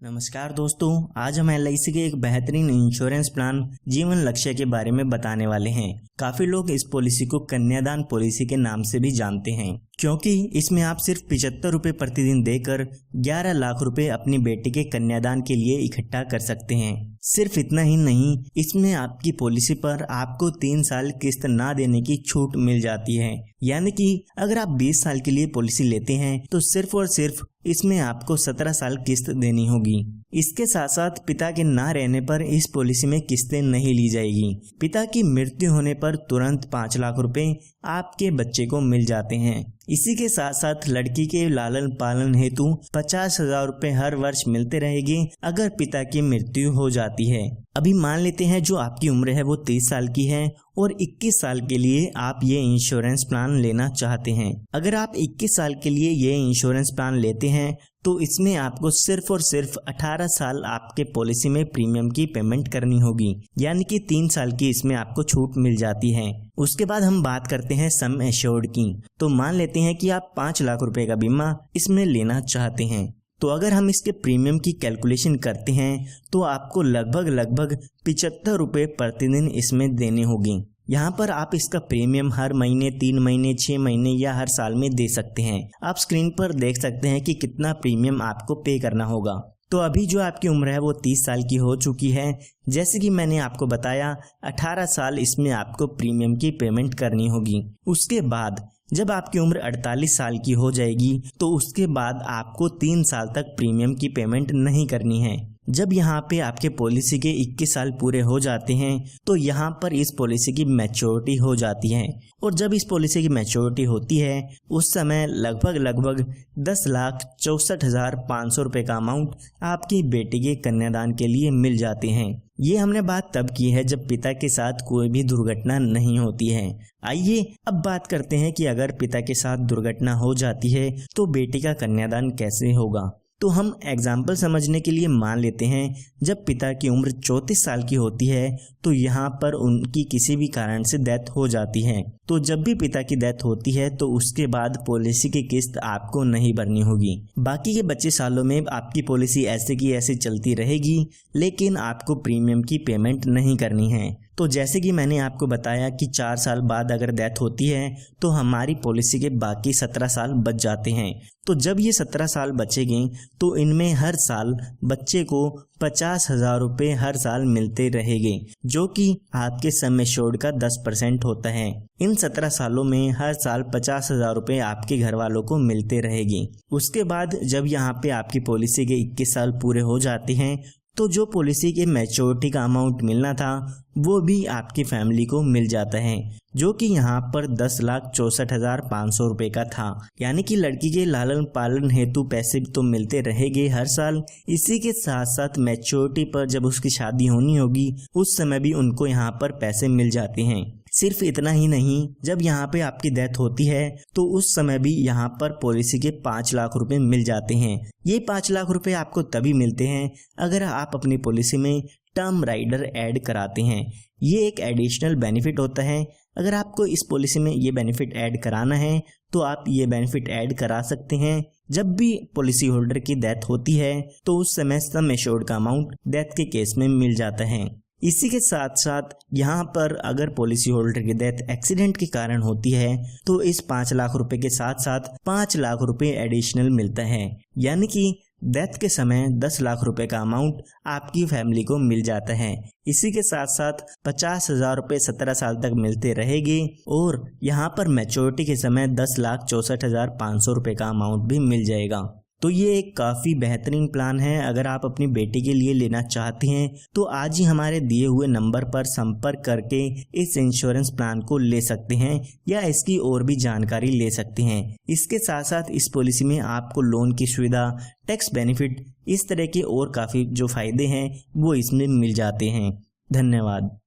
नमस्कार दोस्तों, आज हम LIC के एक बेहतरीन इंश्योरेंस प्लान जीवन लक्ष्य के बारे में बताने वाले हैं। काफी लोग इस पॉलिसी को कन्यादान पॉलिसी के नाम से भी जानते हैं, क्योंकि इसमें आप सिर्फ 75 रुपए प्रतिदिन देकर 11 लाख रुपए अपनी बेटी के कन्यादान के लिए इकट्ठा कर सकते हैं। सिर्फ इतना ही नहीं, इसमें आपकी पॉलिसी पर आपको 3 साल किस्त ना देने की छूट मिल जाती है। यानी कि अगर आप 20 साल के लिए पॉलिसी लेते हैं तो सिर्फ और सिर्फ इसमें आपको 17 साल किस्त देनी होगी। इसके साथ साथ पिता के ना रहने पर इस पॉलिसी में किस्तें नहीं ली जाएगी। पिता की मृत्यु होने पर तुरंत 5 लाख रुपए आपके बच्चे को मिल जाते हैं। इसी के साथ साथ लड़की के लालन पालन हेतु 50,000 रुपए हर वर्ष मिलते रहेंगे अगर पिता की मृत्यु हो जाती है। अभी मान लेते हैं जो आपकी उम्र है वो 30 साल की है और 21 साल के लिए आप ये इंश्योरेंस प्लान लेना चाहते हैं। अगर आप 21 साल के लिए ये इंश्योरेंस प्लान लेते हैं तो इसमें आपको सिर्फ और सिर्फ 18 साल आपके पॉलिसी में प्रीमियम की पेमेंट करनी होगी, यानी कि 3 साल की इसमें आपको छूट मिल जाती है। उसके बाद हम बात करते हैं सम एश्योर्ड की। तो मान लेते हैं कि आप 5 लाख रुपए का बीमा इसमें लेना चाहते हैं। तो अगर हम इसके प्रीमियम की कैलकुलेशन करते हैं तो आपको लगभग 75 रुपए प्रतिदिन इसमें देने होंगे। यहाँ पर आप इसका प्रीमियम हर महीने, 3 महीने, 6 महीने या हर साल में दे सकते हैं। आप स्क्रीन पर देख सकते हैं कि कितना प्रीमियम आपको पे करना होगा। तो अभी जो आपकी उम्र है वो 30 साल की हो चुकी है। जैसे कि मैंने आपको बताया, 18 साल इसमें आपको प्रीमियम की पेमेंट करनी होगी। उसके बाद जब आपकी उम्र 48 साल की हो जाएगी तो उसके बाद आपको 3 साल तक प्रीमियम की पेमेंट नहीं करनी है। जब यहाँ पे आपके पॉलिसी के 21 साल पूरे हो जाते हैं तो यहाँ पर इस पॉलिसी की मैच्योरिटी हो जाती है, और जब इस पॉलिसी की मैच्योरिटी होती है उस समय लगभग 10,64,500 रुपए का अमाउंट आपकी बेटी के कन्यादान के लिए मिल जाते हैं। ये हमने बात तब की है जब पिता के साथ कोई भी दुर्घटना नहीं होती है। आइए अब बात करते हैं कि अगर पिता के साथ दुर्घटना हो जाती है तो बेटी का कन्यादान कैसे होगा। तो हम एग्जाम्पल समझने के लिए मान लेते हैं जब पिता की उम्र 34 साल की होती है तो यहाँ पर उनकी किसी भी कारण से डेथ हो जाती है। तो जब भी पिता की डेथ होती है तो उसके बाद पॉलिसी की किस्त आपको नहीं भरनी होगी। बाकी के बचे सालों में आपकी पॉलिसी ऐसे की ऐसे चलती रहेगी, लेकिन आपको प्रीमियम की पेमेंट नहीं करनी है। तो जैसे कि मैंने आपको बताया कि 4 साल बाद अगर डेथ होती है तो हमारी पॉलिसी के बाकी 17 साल बच जाते हैं। तो जब ये 17 साल बचेंगे तो इनमें हर साल बच्चे को 50,000 रुपए हर साल मिलते रहेंगे, जो कि आपके सम एश्योर्ड का 10% होता है। इन 17 सालों में हर साल 50,000 रुपए आपके घर वालों को मिलते रहेंगे। उसके बाद जब यहाँ पे आपकी पॉलिसी के 21 साल पूरे हो जाते हैं तो जो पॉलिसी के मैच्योरिटी का अमाउंट मिलना था वो भी आपकी फैमिली को मिल जाता है, जो कि यहाँ पर 10,64,500 रुपए का था। यानी कि लड़की के लालन पालन हेतु पैसे तो मिलते रहेंगे हर साल। इसी के साथ साथ मैच्योरिटी पर जब उसकी शादी होनी होगी उस समय भी उनको यहाँ पर पैसे मिल जाते हैं। सिर्फ इतना ही नहीं, जब यहाँ पे आपकी डेथ होती है तो उस समय भी यहाँ पर पॉलिसी के 5 लाख रुपए मिल जाते हैं। ये 5 लाख रुपए आपको तभी मिलते हैं अगर आप अपनी पॉलिसी में टर्म राइडर ऐड कराते हैं। ये एक एडिशनल बेनिफिट होता है। अगर आपको इस पॉलिसी में ये बेनिफिट ऐड कराना है तो आप ये बेनिफिट ऐड करा सकते हैं। जब भी पॉलिसी होल्डर की डेथ होती है तो उस समय सम एश्योर्ड का अमाउंट डेथ के केस में मिल जाता है। इसी के साथ साथ यहाँ पर अगर पॉलिसी होल्डर की डेथ एक्सीडेंट के कारण होती है तो इस 5 लाख रुपए के साथ साथ 5 लाख रुपए एडिशनल मिलता है। यानी कि डेथ के समय 10 लाख रुपए का अमाउंट आपकी फैमिली को मिल जाता है। इसी के साथ साथ 50,000 रुपए 17 साल तक मिलते रहेंगे, और यहाँ पर मैच्योरिटी के समय 10,64,500 रुपए का अमाउंट भी मिल जाएगा। तो ये एक काफ़ी बेहतरीन प्लान है। अगर आप अपनी बेटी के लिए लेना चाहते हैं तो आज ही हमारे दिए हुए नंबर पर संपर्क करके इस इंश्योरेंस प्लान को ले सकते हैं या इसकी और भी जानकारी ले सकते हैं। इसके साथ साथ इस पॉलिसी में आपको लोन की सुविधा, टैक्स बेनिफिट, इस तरह के और काफ़ी जो फायदे हैं वो इसमें मिल जाते हैं। धन्यवाद।